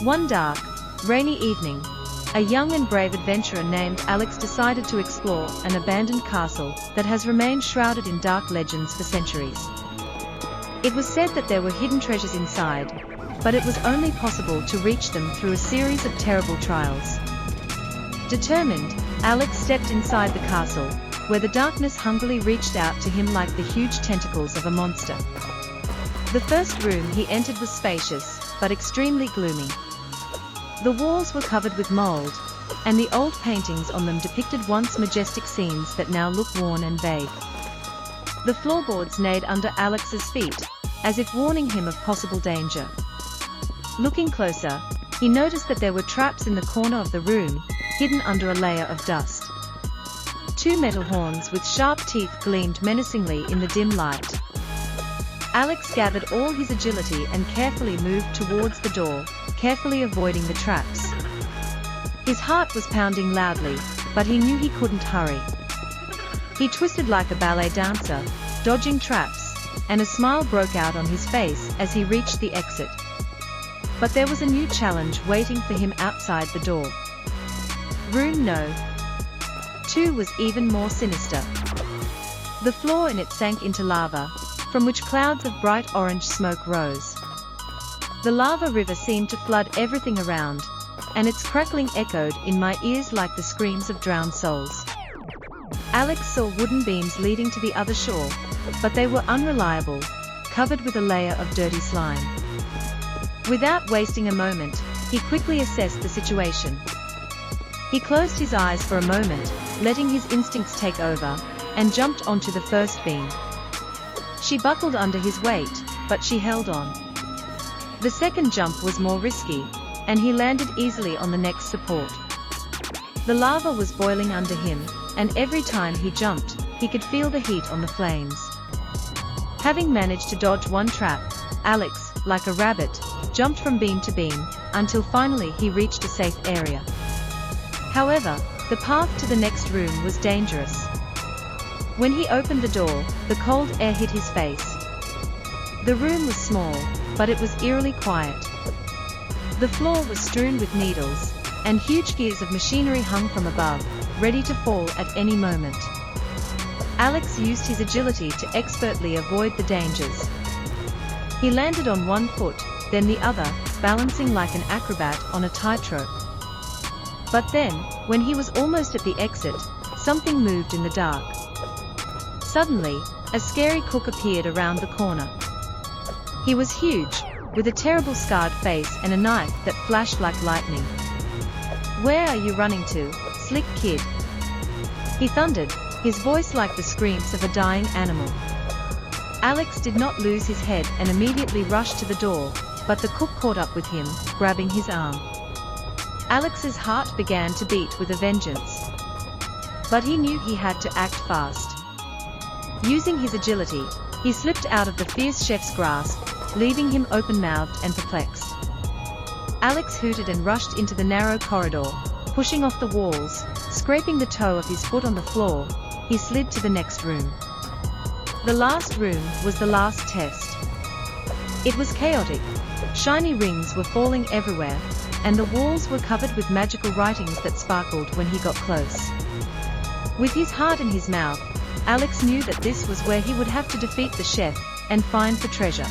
One dark, rainy evening, a young and brave adventurer named Alex decided to explore an abandoned castle that has remained shrouded in dark legends for centuries. It was said that there were hidden treasures inside, but it was only possible to reach them through a series of terrible trials. Determined, Alex stepped inside the castle, where the darkness hungrily reached out to him like the huge tentacles of a monster. The first room he entered was spacious, but extremely gloomy. The walls were covered with mold, and the old paintings on them depicted once majestic scenes that now look worn and vague. The floorboards neighed under Alex's feet, as if warning him of possible danger. Looking closer, he noticed that there were traps in the corner of the room, hidden under a layer of dust. Two metal horns with sharp teeth gleamed menacingly in the dim light. Alex gathered all his agility and carefully moved towards the door, carefully avoiding the traps. His heart was pounding loudly, but he knew he couldn't hurry. He twisted like a ballet dancer, dodging traps, and a smile broke out on his face as he reached the exit. But there was a new challenge waiting for him outside the door. Room No. 2 was even more sinister. The floor in it sank into lava, from which clouds of bright orange smoke rose. The lava river seemed to flood everything around, and its crackling echoed in my ears like the screams of drowned souls. Alex saw wooden beams leading to the other shore, but they were unreliable, covered with a layer of dirty slime. Without wasting a moment, he quickly assessed the situation. He closed his eyes for a moment, letting his instincts take over, and jumped onto the first beam. She buckled under his weight, but she held on. The second jump was more risky, and he landed easily on the next support. The lava was boiling under him, and every time he jumped, he could feel the heat on the flames. Having managed to dodge one trap, Alex, like a rabbit, jumped from beam to beam, until finally he reached a safe area. However, the path to the next room was dangerous. When he opened the door, the cold air hit his face. The room was small, but it was eerily quiet. The floor was strewn with needles, and huge gears of machinery hung from above, ready to fall at any moment. Alex used his agility to expertly avoid the dangers. He landed on one foot, then the other, balancing like an acrobat on a tightrope. But then, when he was almost at the exit, something moved in the dark. Suddenly, a scary cook appeared around the corner. He was huge, with a terrible scarred face and a knife that flashed like lightning. "Where are you running to, slick kid?" he thundered, his voice like the screams of a dying animal. Alex did not lose his head and immediately rushed to the door, but the cook caught up with him, grabbing his arm. Alex's heart began to beat with a vengeance. But he knew he had to act fast. Using his agility, he slipped out of the fierce chef's grasp, leaving him open-mouthed and perplexed. Alex hooted and rushed into the narrow corridor, pushing off the walls, scraping the toe of his foot on the floor. He slid to the next room. The last room was the last test. It was chaotic. Shiny rings were falling everywhere, and the walls were covered with magical writings that sparkled when he got close. With his heart in his mouth, Alex knew that this was where he would have to defeat the chef and find the treasure.